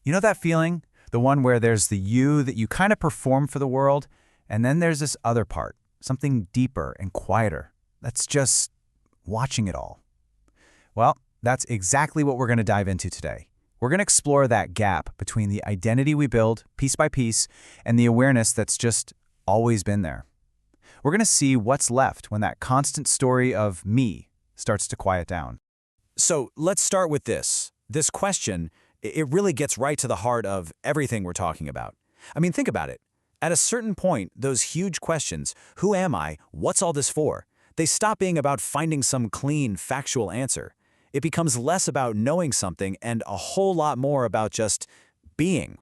You know that feeling? The one where there's the you that you kind of perform for the world, and then there's this other part, something deeper and quieter, that's just watching it all. Well, that's exactly what we're going to dive into today. We're going to explore that gap between the identity we build piece by piece and the awareness that's just always been there. We're going to see what's left when that constant story of me starts to quiet down. So let's start with this. This question, it really gets right to the heart of everything we're talking about. I mean, think about it. At a certain point, those huge questions, who am I, what's all this for, they stop being about finding some clean, factual answer. It becomes less about knowing something and a whole lot more about just being.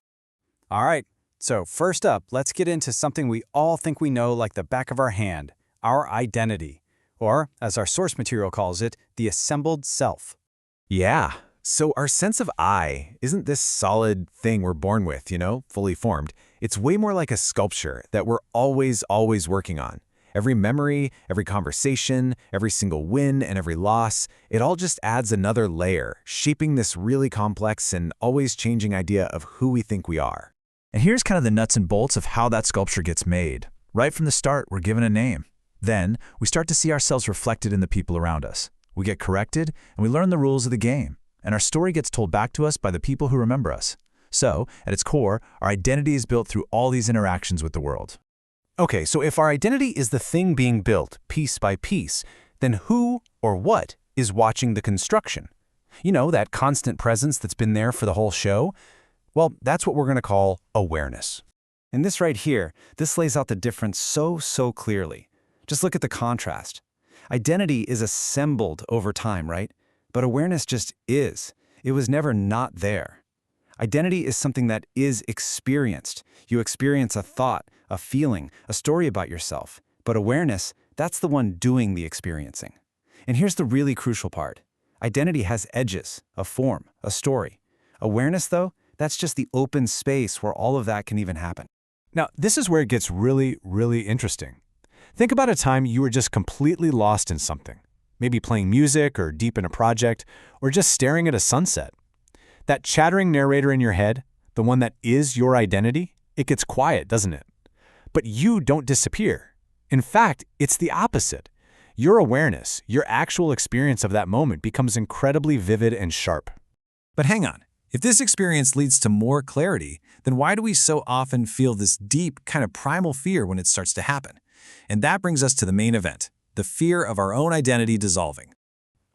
All right, so first up, let's get into something we all think we know like the back of our hand, our identity, or, as our source material calls it, the assembled self. Yeah. So our sense of I isn't this solid thing we're born with, fully formed. It's way more like a sculpture that we're always working on. Every memory, every conversation, every single win, and every loss, it all just adds another layer, shaping this really complex and always changing idea of who we think we are. And here's kind of the nuts and bolts of how that sculpture gets made. Right from the start, we're given a name. Then, we start to see ourselves reflected in the people around us. We get corrected, and we learn the rules of the game. And our story gets told back to us by the people who remember us. So, at its core, our identity is built through all these interactions with the world. Okay, so if our identity is the thing being built piece by piece, then who or what is watching the construction? You know, that constant presence that's been there for the whole show? Well, that's what we're going to call awareness. And this right here, this lays out the difference so clearly. Just look at the contrast. Identity is assembled over time, right? But awareness just is. It was never not there. Identity is something that is experienced. You experience a thought, a feeling, a story about yourself. But awareness, that's the one doing the experiencing. And here's the really crucial part. Identity has edges, a form, a story. Awareness, though, that's just the open space where all of that can even happen. Now, this is where it gets really interesting. Think about a time you were just completely lost in something. Maybe playing music or deep in a project, or just staring at a sunset. That chattering narrator in your head, the one that is your identity, it gets quiet, doesn't it? But you don't disappear. In fact, it's the opposite. Your awareness, your actual experience of that moment becomes incredibly vivid and sharp. But hang on. If this experience leads to more clarity, then why do we so often feel this deep, kind of primal fear when it starts to happen? And that brings us to the main event, the fear of our own identity dissolving.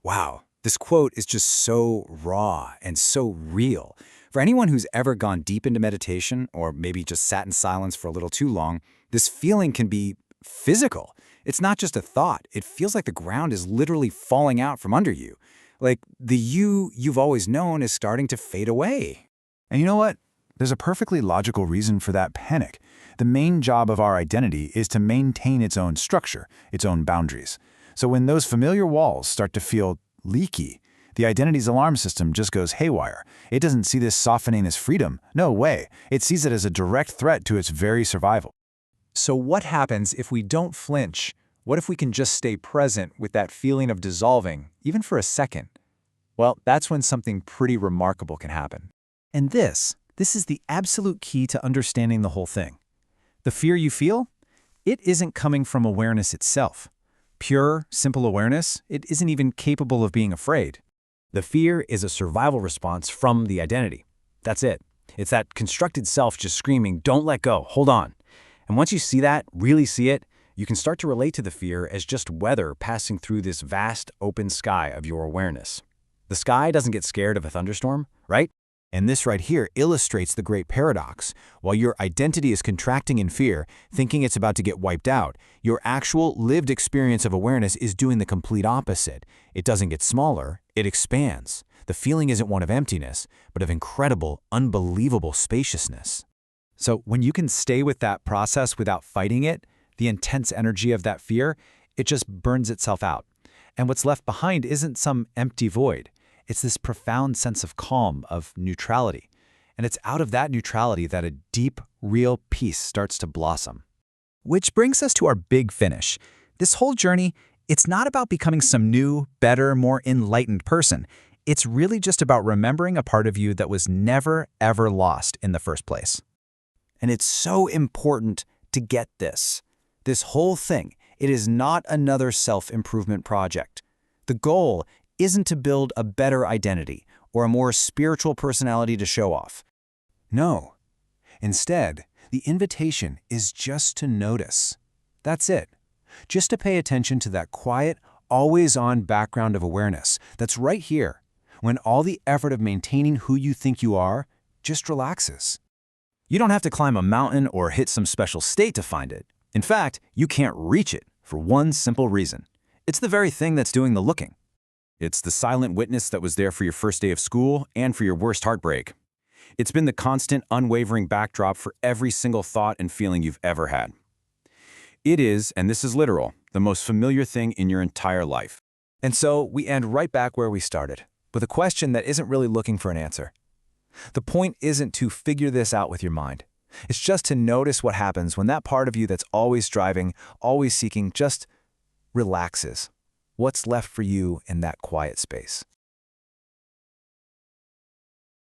Wow, this quote is just so raw and so real. For anyone who's ever gone deep into meditation or maybe just sat in silence for a little too long, this feeling can be physical. It's not just a thought. It feels like the ground is literally falling out from under you. Like the you've always known is starting to fade away. And you know what? There's a perfectly logical reason for that panic. The main job of our identity is to maintain its own structure, its own boundaries. So when those familiar walls start to feel leaky, the identity's alarm system just goes haywire. It doesn't see this softening as freedom. No way. It sees it as a direct threat to its very survival. So what happens if we don't flinch? What if we can just stay present with that feeling of dissolving, even for a second? Well, that's when something pretty remarkable can happen. And this is the absolute key to understanding the whole thing. The fear you feel, it isn't coming from awareness itself. Pure, simple awareness, it isn't even capable of being afraid. The fear is a survival response from the identity. That's it. It's that constructed self just screaming, don't let go, hold on. And once you see that, really see it, you can start to relate to the fear as just weather passing through this vast, open sky of your awareness. The sky doesn't get scared of a thunderstorm, right? And this right here illustrates the great paradox. While your identity is contracting in fear, thinking it's about to get wiped out, your actual lived experience of awareness is doing the complete opposite. It doesn't get smaller, it expands. The feeling isn't one of emptiness, but of incredible, unbelievable spaciousness. So when you can stay with that process without fighting it, the intense energy of that fear, it just burns itself out. And what's left behind isn't some empty void. It's this profound sense of calm, of neutrality. And it's out of that neutrality that a deep, real peace starts to blossom. Which brings us to our big finish. This whole journey, it's not about becoming some new, better, more enlightened person. It's really just about remembering a part of you that was never, ever lost in the first place. And it's so important to get this. This whole thing, it is not another self-improvement project. The goal isn't to build a better identity or a more spiritual personality to show off. No. Instead, the invitation is just to notice. That's it. Just to pay attention to that quiet, always-on background of awareness that's right here, when all the effort of maintaining who you think you are just relaxes. You don't have to climb a mountain or hit some special state to find it. In fact, you can't reach it for one simple reason. It's the very thing that's doing the looking. It's the silent witness that was there for your first day of school and for your worst heartbreak. It's been the constant, unwavering backdrop for every single thought and feeling you've ever had. It is, and this is literal, the most familiar thing in your entire life. And so we end right back where we started, with a question that isn't really looking for an answer. The point isn't to figure this out with your mind. It's just to notice what happens when that part of you that's always striving, always seeking, just relaxes. What's left for you in that quiet space?